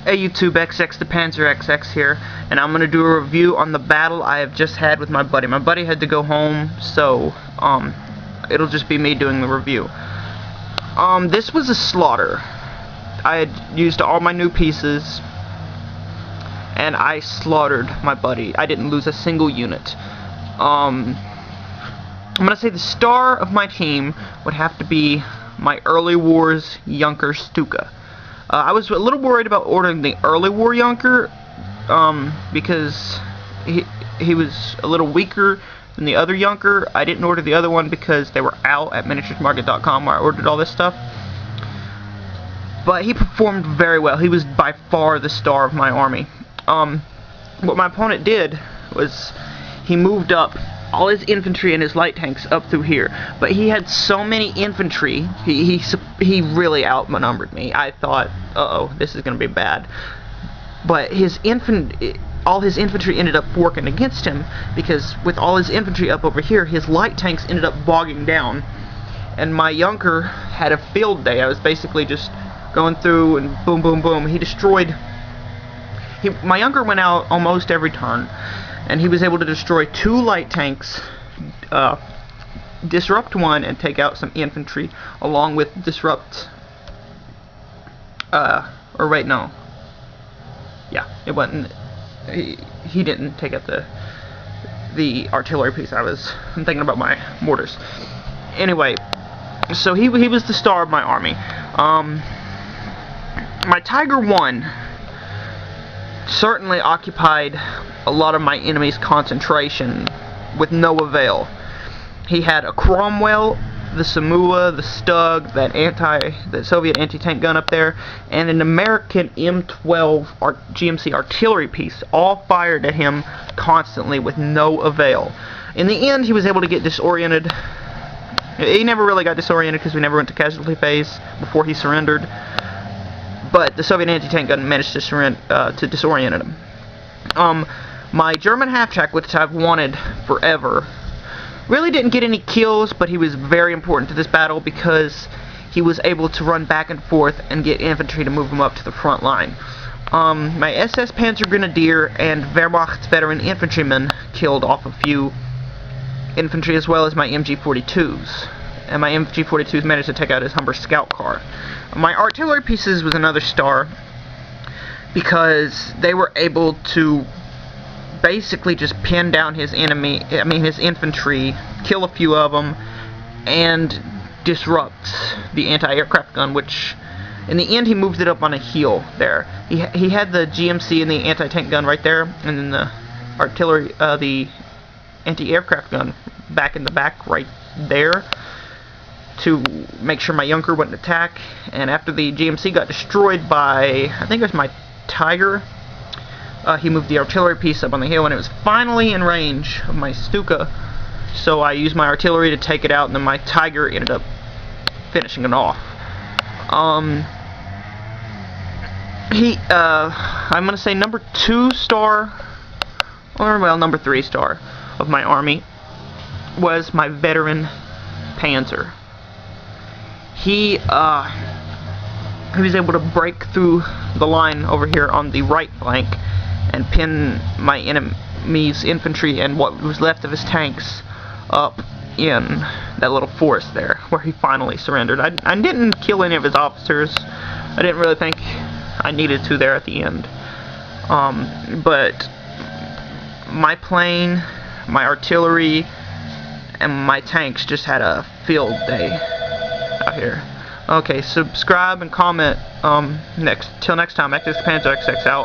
Hey YouTube, XX the Panzer XX here, and I'm gonna do a review on the battle I have just had with my buddy. My buddy had to go home, so it'll just be me doing the review. This was a slaughter. I had used all my new pieces, and I slaughtered my buddy. I didn't lose a single unit. I'm gonna say the star of my team would have to be my Early Wars Junker Stuka. I was a little worried about ordering the Early War Junker because he was a little weaker than the other Junker. I didn't order the other one because they were out at miniaturesmarket.com where I ordered all this stuff. But he performed very well. He was by far the star of my army. What my opponent did was he moved up all his infantry and his light tanks up through here, but he had so many infantry, he really outnumbered me. I thought, uh-oh, this is gonna be bad. But all his infantry ended up working against him, because with all his infantry up over here, his light tanks ended up bogging down, and my Junker had a field day. I was basically just going through and boom, boom, boom. He destroyed. My Junker went out almost every turn, and he was able to destroy 2 light tanks, disrupt 1, and take out some infantry, along with disrupt, or wait, no. Yeah, it wasn't, he didn't take out the artillery piece. I'm thinking about my mortars. Anyway, so he was the star of my army. My Tiger 1 certainly occupied a lot of my enemy's concentration with no avail. He had a Cromwell, the Samua, the Stug, the Soviet anti-tank gun up there, and an American M12 GMC artillery piece, all fired at him constantly with no avail. In the end, he was able to get disoriented. He never really got disoriented because we never went to casualty phase before he surrendered. But the Soviet anti-tank gun managed to disorient him. My German half-track, which I've wanted forever, really didn't get any kills, but he was very important to this battle because he was able to run back and forth and get infantry to move him up to the front line. My SS Panzer Grenadier and Wehrmacht veteran infantrymen killed off a few infantry, as well as my MG42s. And my MG42s managed to take out his Humber scout car. My artillery pieces was another star because they were able to basically just pin down his infantry, kill a few of them, and disrupt the anti-aircraft gun, which in the end he moved it up on a hill there. He had the GMC and the anti-tank gun right there, and then the artillery, the anti-aircraft gun back in the back right there, to make sure my Junker wouldn't attack. And after the GMC got destroyed by, I think it was my Tiger, he moved the artillery piece up on the hill, and it was finally in range of my Stuka, so I used my artillery to take it out, and then my Tiger ended up finishing it off. I'm gonna say number 2 star, or well, number 3 star of my army was my veteran Panzer. He was able to break through the line over here on the right flank and pin my enemy's infantry and what was left of his tanks up in that little forest there, where he finally surrendered. I didn't kill any of his officers. I didn't really think I needed to there at the end. But my plane, my artillery, and my tanks just had a field day out here. Okay, subscribe and comment till next time. XX Panzer XX out.